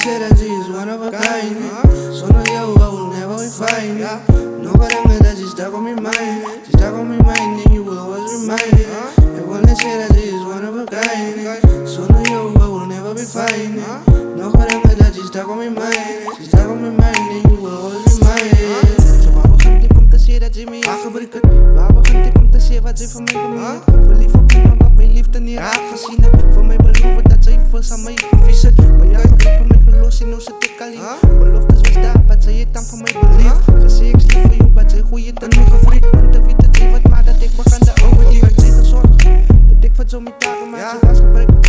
say that she is one of a kind. Zonder jou, I will never be fine. Nog een ringen dat je stuck on my mind. She stuck on my mind and you will always remind me. I wanna say that she is one of a kind. Zonder jou, I will never be fine. Nog een ringen dat je stuck on my mind. She stuck on my mind and you will always remind me. Zo waar begint ik om te zien dat je me aangebrikt. Waar begint ik om te zien wat ze van mij gemeen. Verliefd op iemand wat mijn liefde niet raak gezien heb. Voor mij beloven dat zij vast aan mij gevissen. Maar jij gebruikt van mij geloos en hoe zit ik alleen. Beloftes was daar, wat zij het dan van mij belief. Gezegd ik slief voor jou, wat zij goeie dan nog gevriend. Want de witte zee wat maar dat ik begon de over die werd zij gezorgd. Dat ik wat zo met taken maar ze was gebreken.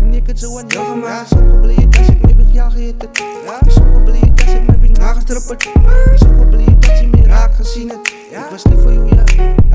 En ik het zo aan jou gemaakt. Zo gebleed als ik mij bij jou gehit het. Zo gebleed als ik mij bij nagestruppeld. Zo gebleed dat je mij raak gezien het. Ik was lief voor jou, ja,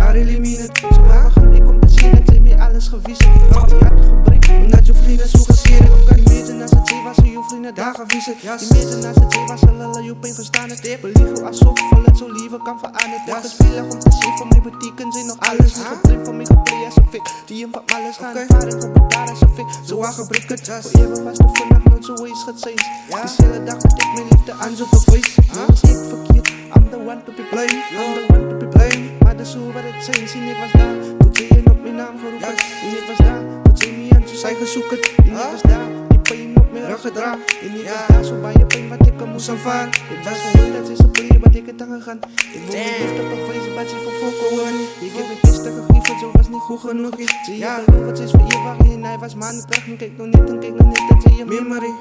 I really mean it. Zo waar begin ik om te zien dat zij mij alles gewies het. Je had gebrek, omdat je vrienden zo gezien het. Ook kan je mezen naast het zee was ze je vrienden daar gewies het. Je mezen naast het zee was ze lullen, je pijn verstaan het. Ik belief jou alsof het zo liever kan veranderen. Het is veilig om te zien, voor mij betekent zij nog alles. Niet geblind voor mij geplay als een fik. Die hem van alles gaan ervaren, voor mij daar als een fik. Zo aangebrekt het, voor eeuwig was de vannacht nooit zo is het zijn. Diezelfde dag dat ik mijn liefde aan zo'n bewijs. Was ik verkeerd, I'm the one to be blamed, I'm the one to be blamed. Maar dat is hoe wat het zijn, zien ik was daar. Toen zij je op mijn naam geroepen, en ik was daar. Toen zij me aan toen zij gezoeken, en ik was daar. Die pijn op mijn rug gedragen, en ik was daar. Zo bij je pijn wat ik er moest aanvaren. Ik was gewoon dat ze zo pleien wat ik het aan gegaan. Ik wil mijn liefde bewijzen, wat ze voor volk horen. Ik heb het beste gegeven, zo was niet goed genoeg. Ze ja, beloofd, het is voor eeuwig, en hij was maanden terug. En kijk nog niet, en kijk nog niet, dat ze je memory.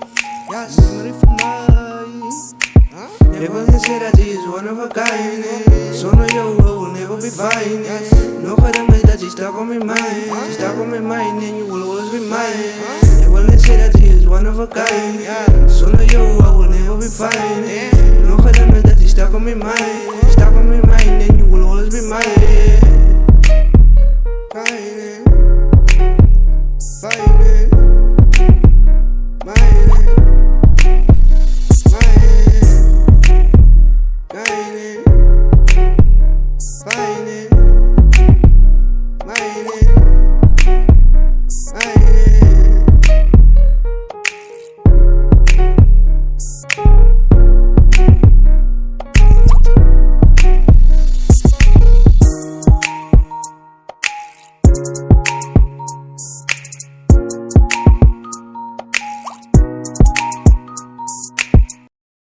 Ja, memory voor mij. Ik wil niet zeggen dat je is one of a kind. Zonder jou, I will never be fine. Nog een ringen dat je stuck on my mind. She stuck on my mind and you will always be mine. Ik wil niet zeggen dat je is one of a kind. Zonder jou, I will never be fine. Nog een ringen dat je stuck on my mind. Stuck on my mind and you will always be mine.